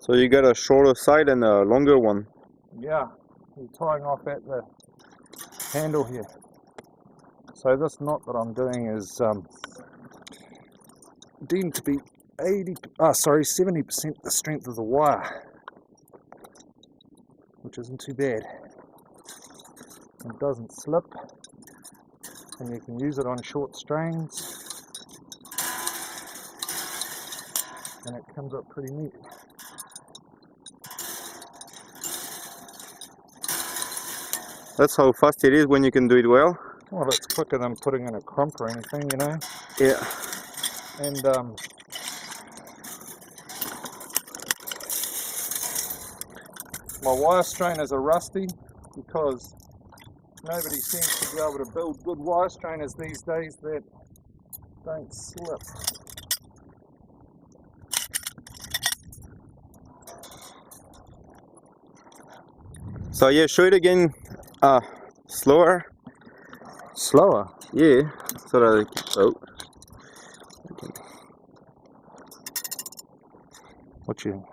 So you got a shorter side and a longer one. Yeah, we're tying off at the handle here. So this knot that I'm doing is deemed to be 70% the strength of the wire, which isn't too bad. It doesn't slip, and you can use it on short strains, and it comes up pretty neat. That's how fast it is when you can do it well. Well, it's quicker than putting in a crump or anything, you know. Yeah. And my wire strainers are rusty because nobody seems to be able to build good wire strainers these days that don't slip. So yeah, show it again. Slower. Slower? Yeah. So that. Oh. Okay. What you?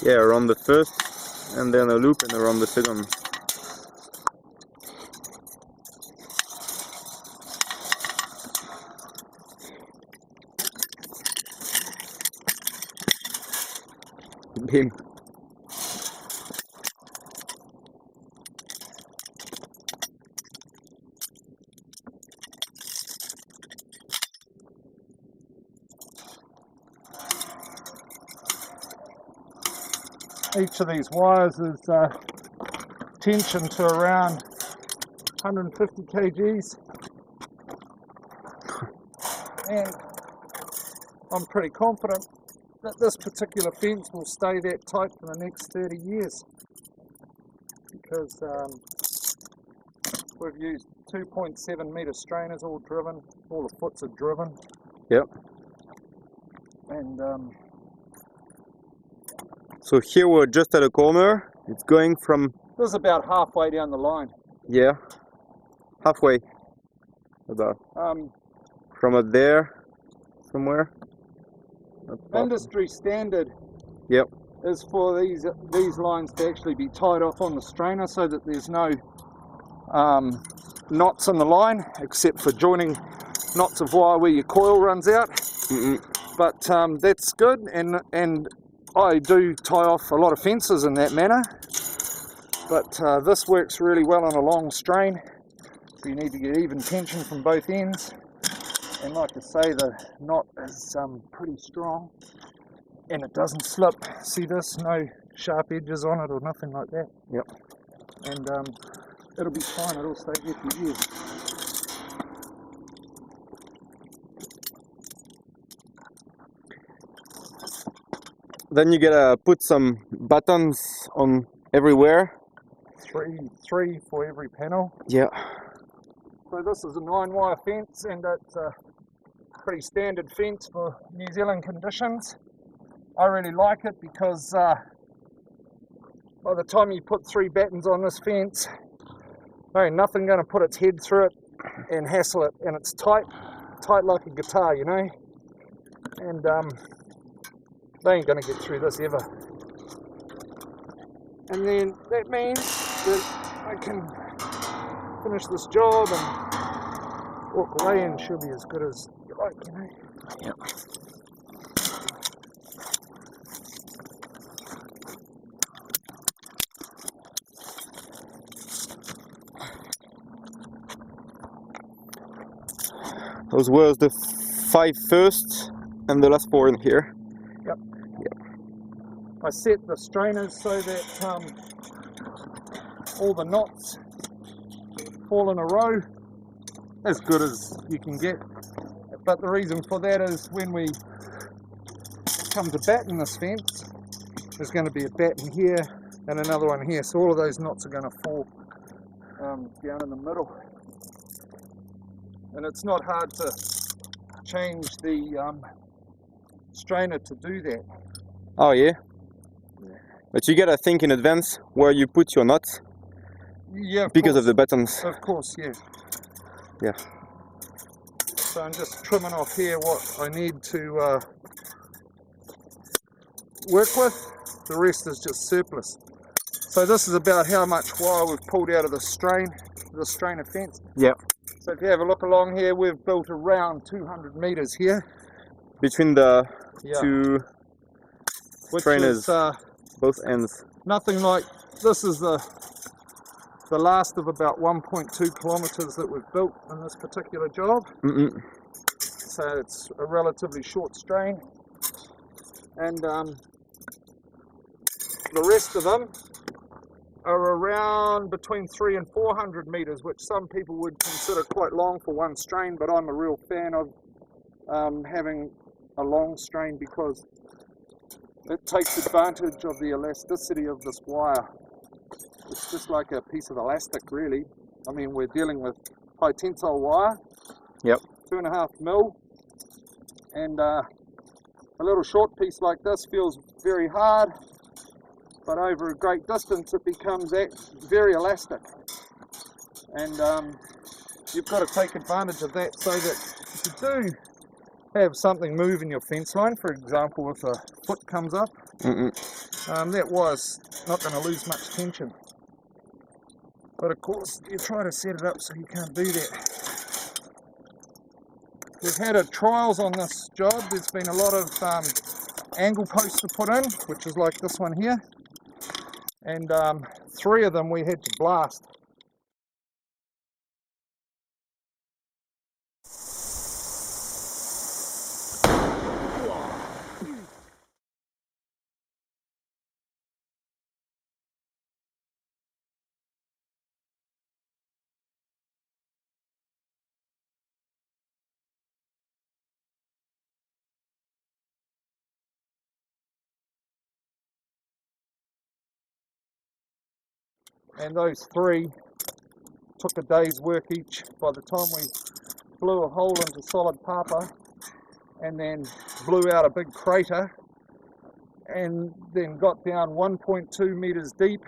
Yeah, around the first, and then a loop, and around the second. Bim. Each of these wires is tension to around 150 kgs, and I'm pretty confident that this particular fence will stay that tight for the next 30 years because we've used 2.7 metre strainers, all driven, all the foots are driven. Yep. And so here we're just at a corner. It's going from. this is about halfway down the line. Yeah. Halfway. About. From up there, somewhere. Industry standard. Yep. Is for these lines to actually be tied off on the strainer so that there's no knots in the line, except for joining knots of wire where your coil runs out. But that's good, and I do tie off a lot of fences in that manner, but this works really well on a long strain. You need to get even tension from both ends, and like I say, the knot is pretty strong and it doesn't slip. See this? No sharp edges on it or nothing like that. Yep. And it'll be fine, it'll stay here for years. Then you gotta put some buttons on everywhere. Three for every panel. Yeah. So this is a 9-wire fence, and it's a pretty standard fence for New Zealand conditions. I really like it because by the time you put 3 battens on this fence, there ain't nothing going to put its head through it and hassle it, and it's tight like a guitar, you know. And they ain't going to get through this ever. And then that means that I can finish this job and walk away, and she'll be as good as you like, you know. Yep. Those were the 5 first and the last 4 in here. Yep. I set the strainers so that all the knots fall in a row, as good as you can get. But the reason for that is when we come to batten this fence, there's going to be a batten here and another one here, so all of those knots are going to fall down in the middle. And it's not hard to change the strainer to do that. Oh yeah? But you gotta think in advance where you put your nuts, Yeah, because of the buttons. Of course, yeah. Yeah. So I'm just trimming off here what I need to work with. The rest is just surplus. So this is about how much wire we've pulled out of the strainer fence. Yeah. So if you have a look along here, we've built around 200 meters here. Between the Yeah. two Which strainers, is both ends. nothing like, this is the last of about 1.2 kilometers that we've built in this particular job. So it's a relatively short strain. And the rest of them are around between 300 and 400 meters, which some people would consider quite long for one strain, but I'm a real fan of having a long strain because it takes advantage of the elasticity of this wire. It's just like a piece of elastic, really. I mean, we're dealing with high tensile wire. Yep. 2.5 mil, and a little short piece like this feels very hard, but over a great distance it becomes very elastic. And you've got to take advantage of that so that if you do have something move in your fence line, for example, if a foot comes up, that wire's not going to lose much tension. But of course, you try to set it up so you can't do that. We've had trials on this job. There's been a lot of angle posts to put in, which is like this one here. And 3 of them we had to blast. And those 3 took a day's work each. By the time we blew a hole into solid papa and then blew out a big crater and then got down 1.2 meters deep,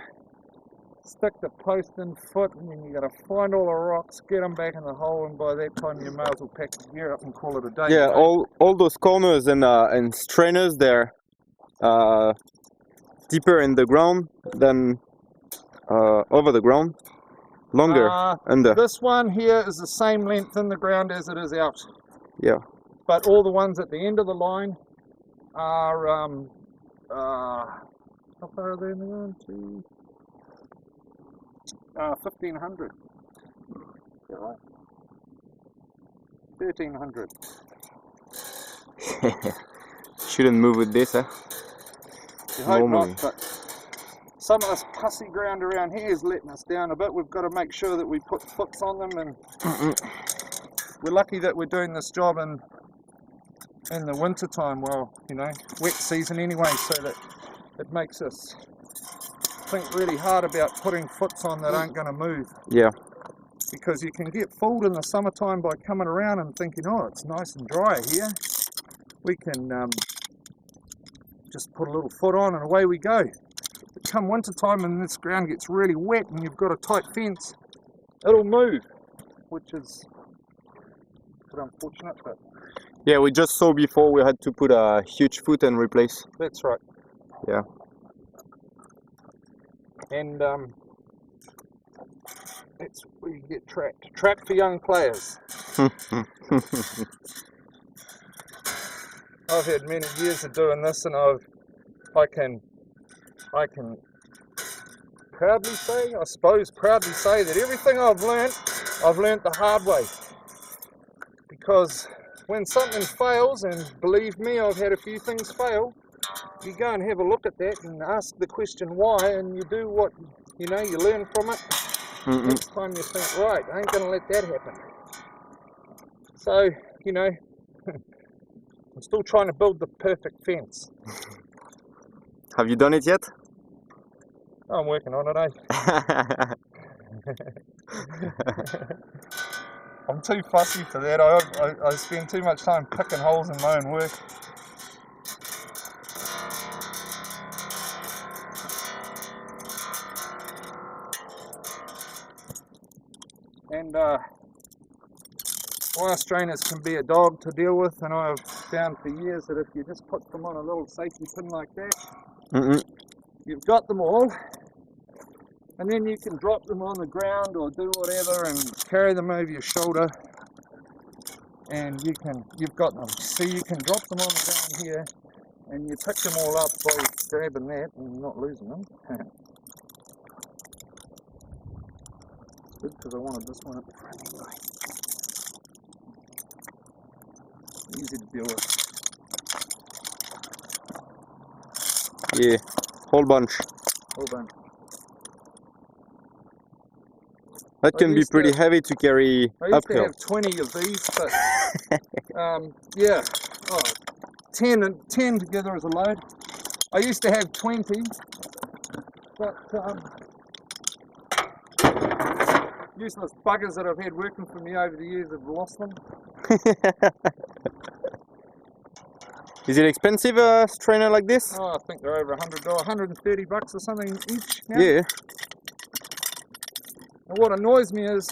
stick the post in foot, and then you got to find all the rocks, get them back in the hole, and by that time you may as well pack your gear up and call it a day. Yeah, all those corners and strainers, they're deeper in the ground than over the ground, longer under. This one here is the same length in the ground as it is out. Yeah. But all the ones at the end of the line are, how far are they in the ground? 1,500. Is that right? 1,300. Shouldn't move with this, huh? You hope Normally. not, but some of this pussy ground around here is letting us down a bit. We've got to make sure that we put foots on them, and we're lucky that we're doing this job in the winter time, well, you know, wet season anyway, so that it makes us think really hard about putting foots on that aren't going to move. Yeah. Because you can get fooled in the summertime by coming around and thinking, oh, it's nice and dry here. We can just put a little foot on and away we go. But come winter time and this ground gets really wet and you've got a tight fence, it'll move, which is a bit unfortunate, but Yeah, we just saw before we had to put a huge foot and replace. that's right. Yeah. And that's where you get tracked. Track for young players. I've had many years of doing this, and I can proudly say that everything I've learnt the hard way. Because when something fails, and believe me, I've had a few things fail, you go and have a look at that and ask the question why, and you do what, you know, you learn from it. Next time you think, right, I ain't going to let that happen. So, you know, I'm still trying to build the perfect fence. Have you done it yet? I'm working on it, eh? I'm too fussy for that. I spend too much time picking holes in my own work. And wire strainers can be a dog to deal with, and I've found for years that if you just put them on a little safety pin like that, you've got them all, and then you can drop them on the ground or do whatever and carry them over your shoulder, and you've got them. So you can drop them on the ground here, and you pick them all up by grabbing that and not losing them. Good, because I wanted this one at the front anyway. Easy to deal with. Yeah, whole bunch. Hold on. That can be used pretty to- heavy to carry I used to uphill. have 20 of these, but yeah, 10 together as a load. I used to have 20, but useless buggers that I've had working for me over the years have lost them. Is it expensive, a strainer like this? Oh, I think they're over $100, $130 or something each now. Yeah. And what annoys me is,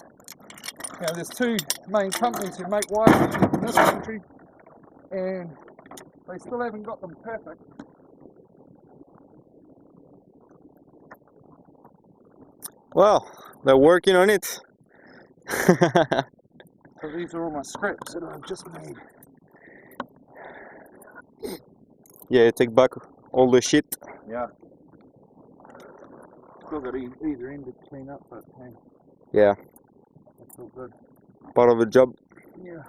there's two main companies who make wire strainers in this country, and they still haven't got them perfect. Well, they're working on it. So these are all my scraps that I've just made. Yeah, you take back all the shit. Yeah. Still got either end to clean up, but hey, Yeah, that's all good. part of the job. Yeah.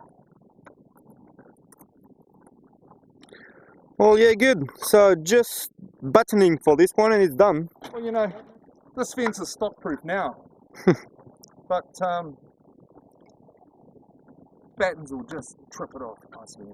Well, yeah, good. So just battening for this one and it's done. Well, this fence is stock-proof now, but battens will just trip it off nicely,